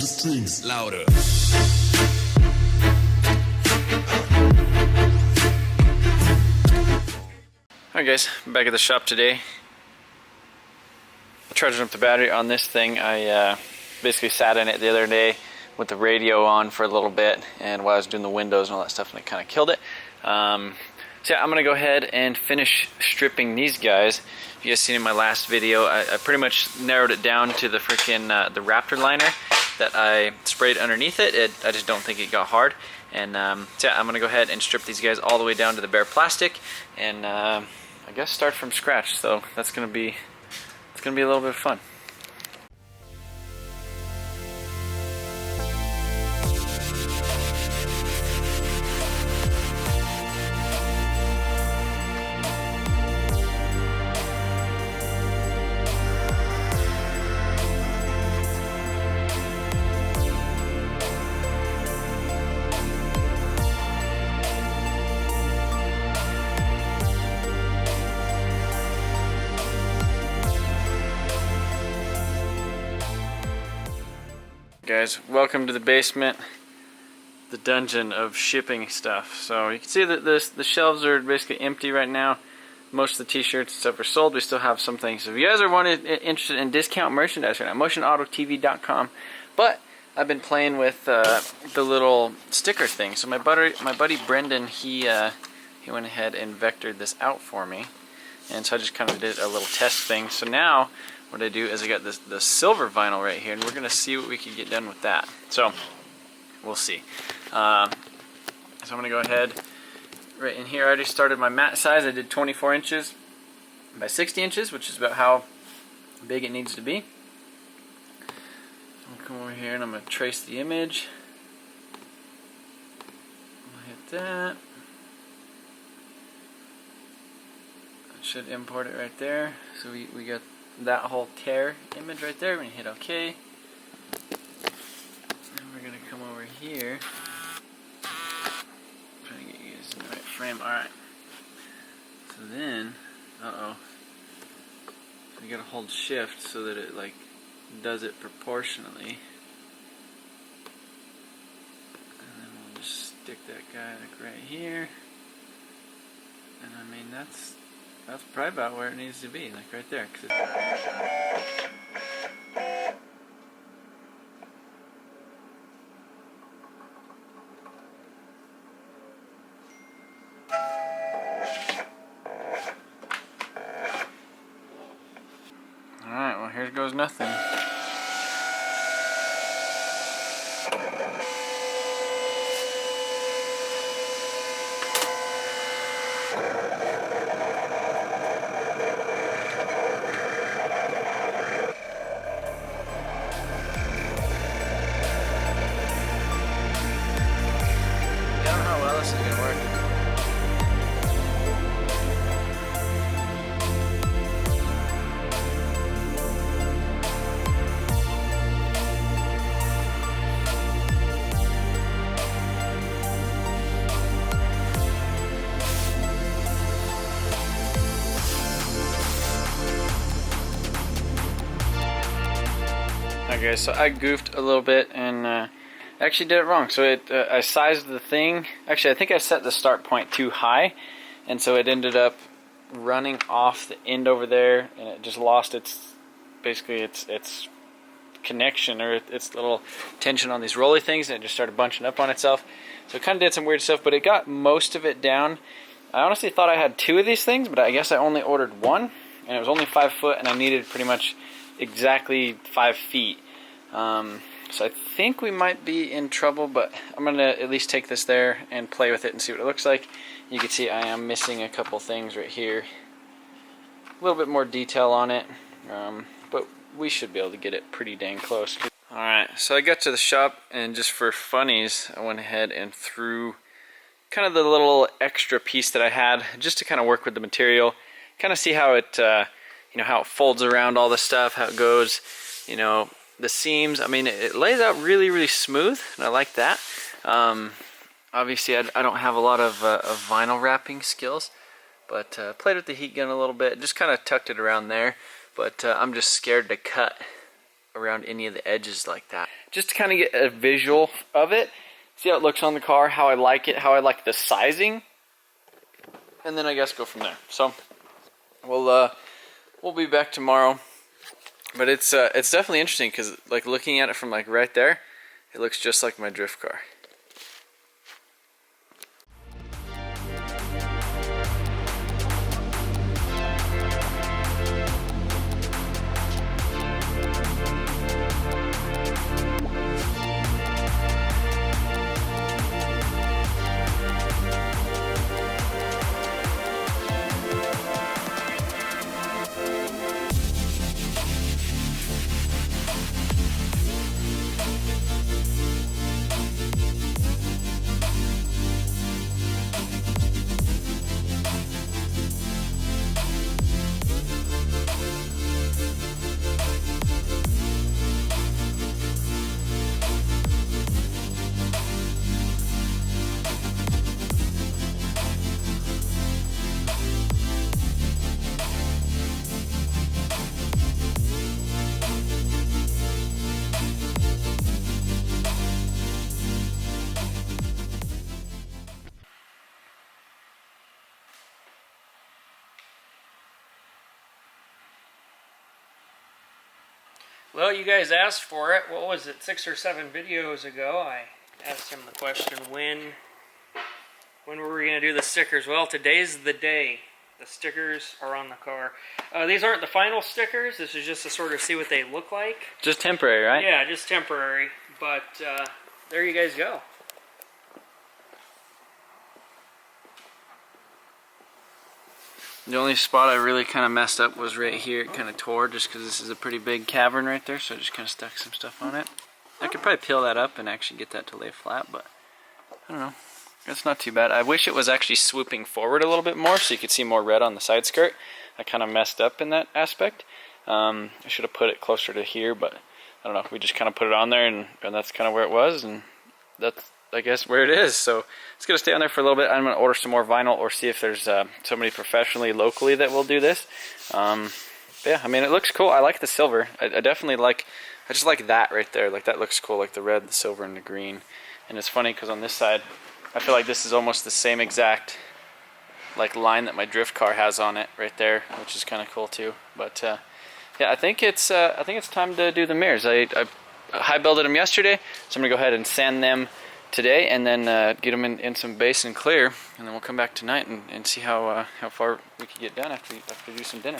the strings louder. Alright guys, I'm back at the shop today. Charging up the battery on this thing. I basically sat in it the other day with the radio on for a little bit, and while I was doing the windows and all that stuff, and it kind of killed it. So yeah, I'm going to go ahead and finish stripping these guys. If you guys seen in my last video, I pretty much narrowed it down to the freaking the Raptor liner that I sprayed underneath it. I just don't think it got hard. And so yeah, I'm going to go ahead and strip these guys all the way down to the bare plastic, and I guess start from scratch. So that's going to be a little bit of fun. Guys, welcome to the basement, the dungeon of shipping stuff. So you can see that the shelves are basically empty right now. Most of the t-shirts and stuff are sold. We still have some things. So if you guys are interested in discount merchandise right now, MotionAutoTv.com. But I've been playing with the little sticker thing. So my buddy Brendan, he went ahead and vectored this out for me, and so I just kind of did a little test thing. So now what I do is I got the silver vinyl right here, and we're gonna see what we can get done with that. So we'll see. So I'm gonna go ahead right in here. I already started my mat size. I did 24 inches by 60 inches, which is about how big it needs to be. I'm gonna come over here and I'm gonna trace the image. I'll hit that. That should import it right there. So we got that whole tear image right there. We're going to hit OK. And we're going to come over here. Trying to get you guys in the right frame. Alright. So then, so you got to hold shift so that it like does it proportionally. And then we'll just stick that guy like right here. And I mean that's probably about where it needs to be, like right there. Alright, well here goes nothing. Okay, so I goofed a little bit and actually did it wrong. So I sized the thing. Actually, I think I set the start point too high, and so it ended up running off the end over there, and it just lost its connection, or its little tension on these rolly things, and it just started bunching up on itself. So it kind of did some weird stuff, but it got most of it down. I honestly thought I had 2 of these things, but I guess I only ordered 1, and it was only 5 foot, and I needed pretty much exactly 5 feet. So I think we might be in trouble, but I'm going to at least take this there and play with it and see what it looks like. You can see I am missing a couple things right here. A little bit more detail on it, but we should be able to get it pretty dang close. Alright, so I got to the shop, and just for funnies, I went ahead and threw kind of the little extra piece that I had, just to kind of work with the material, kind of see how it, how it folds around all the stuff, how it goes, the seams. I mean, it lays out really, really smooth, and I like that. Obviously, I don't have a lot of vinyl wrapping skills, but played with the heat gun a little bit, just kind of tucked it around there, but I'm just scared to cut around any of the edges like that. Just to kind of get a visual of it, see how it looks on the car, how I like it, how I like the sizing, and then I guess go from there. So we'll be back tomorrow, but it's definitely interesting because like looking at it from like right there, it looks just like my drift car. Well, you guys asked for it. What was it, 6 or 7 videos ago? I asked him the question, when were we going to do the stickers? Well, today's the day. The stickers are on the car. These aren't the final stickers. This is just to sort of see what they look like. Just temporary, right? Yeah, just temporary. But there you guys go. The only spot I really kind of messed up was right here. It kind of tore just because this is a pretty big cavern right there, so I just kind of stuck some stuff on it. I could probably peel that up and actually get that to lay flat, but I don't know. It's not too bad. I wish it was actually swooping forward a little bit more so you could see more red on the side skirt. I kind of messed up in that aspect. I should have put it closer to here, but I don't know. We just kind of put it on there, and that's kind of where it was, and that's, I guess, where it is. So it's going to stay on there for a little bit. I'm going to order some more vinyl or see if there's somebody professionally locally that will do this. Yeah, I mean, it looks cool. I like the silver. I definitely like, I just like that right there. Like, that looks cool, like the red, the silver, and the green. And it's funny because on this side, I feel like this is almost the same exact like line that my drift car has on it right there, which is kind of cool too. But yeah, I think it's time to do the mirrors. I high builded them yesterday, so I'm gonna go ahead and sand them today, and then get them in some base and clear, and then we'll come back tonight and see how far we can get done after we do some dinner.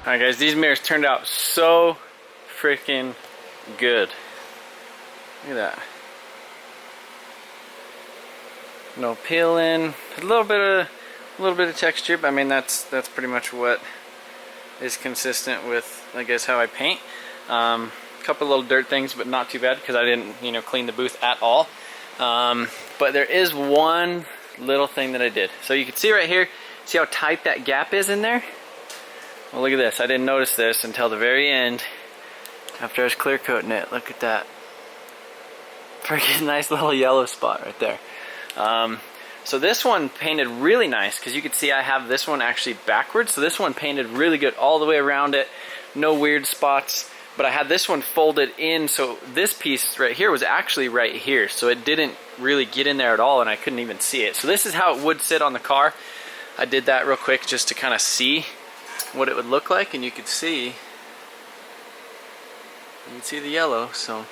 Alright guys, these mirrors turned out so freaking good. Look at that. No peeling, a little bit of texture, but I mean that's pretty much what is consistent with, I guess, how I paint. A couple little dirt things, but not too bad because I didn't, clean the booth at all. But there is one little thing that I did. So you can see right here, see how tight that gap is in there? Well, look at this. I didn't notice this until the very end after I was clear coating it. Look at that. Freaking nice little yellow spot right there. So this one painted really nice because you can see I have this one actually backwards. So this one painted really good all the way around it. No weird spots. But I had this one folded in, so this piece right here was actually right here. So it didn't really get in there at all, and I couldn't even see it. So this is how it would sit on the car. I did that real quick just to kind of see what it would look like, and you could see the yellow, so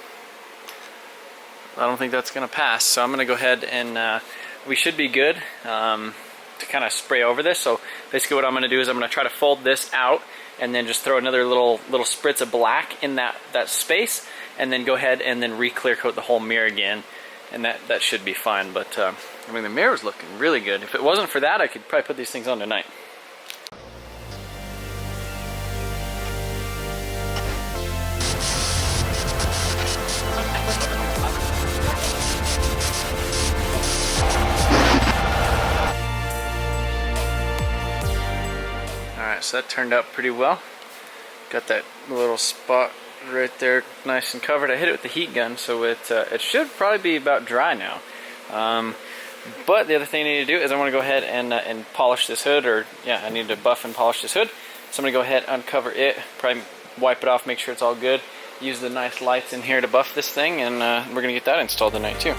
I don't think that's gonna pass. So I'm gonna go ahead and we should be good to kind of spray over this. So basically what I'm gonna do is I'm gonna try to fold this out and then just throw another little spritz of black in that space, and then go ahead and then re-clear coat the whole mirror again, and that should be fine. But I mean, the mirror was looking really good. If it wasn't for that, I could probably put these things on tonight. Alright, so that turned out pretty well. Got that little spot right there nice and covered. I hit it with the heat gun, so it should probably be about dry now. But the other thing I need to do is I want to go ahead and polish this hood, or yeah, I need to buff and polish this hood. So I'm going to go ahead, uncover it, probably wipe it off, make sure it's all good. Use the nice lights in here to buff this thing, and we're going to get that installed tonight too.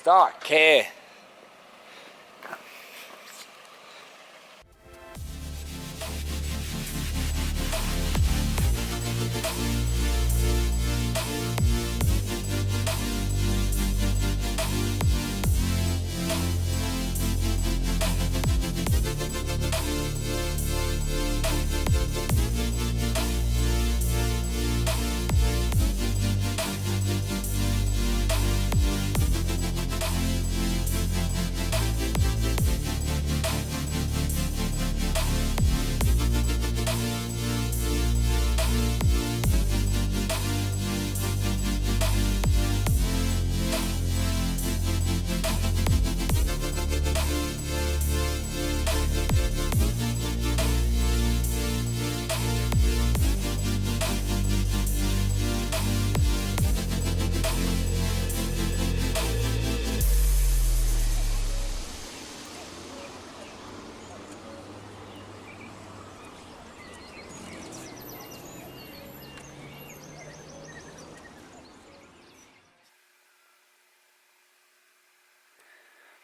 Stock care.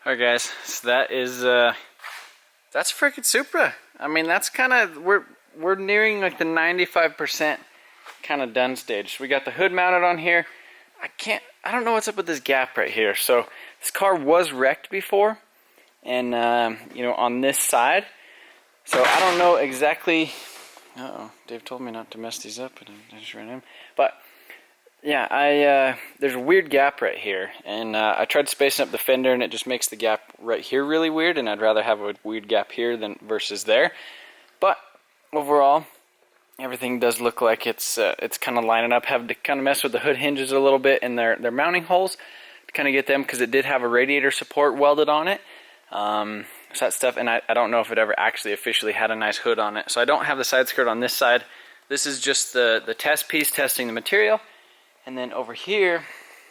Alright guys, so that is that's freaking Supra. I mean, that's kind of, we're nearing like the 95% kind of done stage. We got the hood mounted on here. I don't know what's up with this gap right here. So this car was wrecked before, and you know, on this side. So I don't know exactly. Dave told me not to mess these up, and I just ran in. But yeah, there's a weird gap right here, and I tried spacing up the fender, and it just makes the gap right here really weird, and I'd rather have a weird gap here than versus there. But overall, everything does look like it's kind of lining up. Have to kind of mess with the hood hinges a little bit and their mounting holes to kind of get them, because it did have a radiator support welded on it. So that stuff, and I don't know if it ever actually officially had a nice hood on it. So I don't have the side skirt on this side. This is just the test piece testing the material. And then over here,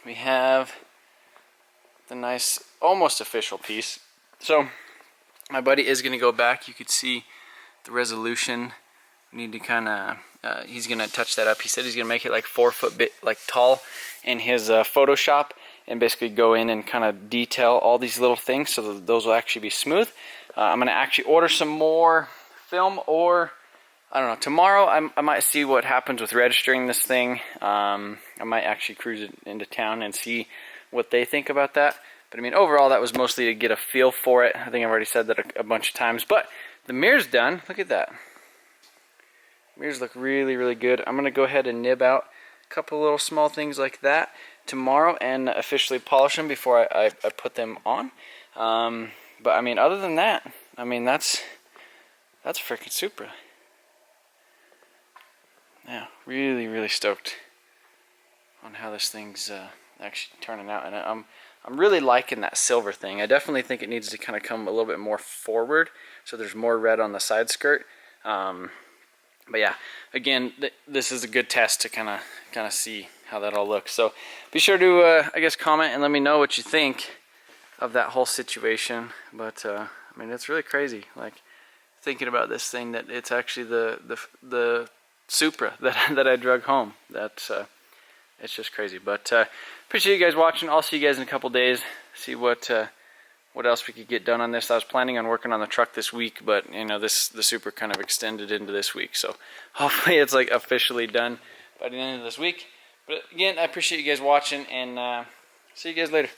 we have the nice, almost official piece. So my buddy is going to go back. You could see the resolution. We need to kind of, he's going to touch that up. He said he's going to make it like 4 foot tall in his Photoshop, and basically go in and kind of detail all these little things so that those will actually be smooth. I'm going to actually order some more film or I don't know. Tomorrow I might see what happens with registering this thing. I might actually cruise it into town and see what they think about that. But I mean, overall, that was mostly to get a feel for it. I think I've already said that a bunch of times. But the mirror's done. Look at that. Mirrors look really, really good. I'm going to go ahead and nib out a couple little small things like that tomorrow and officially polish them before I put them on. But I mean, other than that, I mean, that's freaking Supra. Yeah, really, really stoked on how this thing's actually turning out, and I'm really liking that silver thing. I definitely think it needs to kind of come a little bit more forward, so there's more red on the side skirt. But yeah, again, this is a good test to kind of see how that all looks. So be sure to I guess comment and let me know what you think of that whole situation. But I mean, it's really crazy, like thinking about this thing, that it's actually the Supra that I drug home. That's it's just crazy. But appreciate you guys watching. I'll see you guys in a couple days. See what else we could get done on this. I was planning on working on the truck this week, but you know, the Supra kind of extended into this week, so hopefully it's like officially done by the end of this week. But again, I appreciate you guys watching, and see you guys later.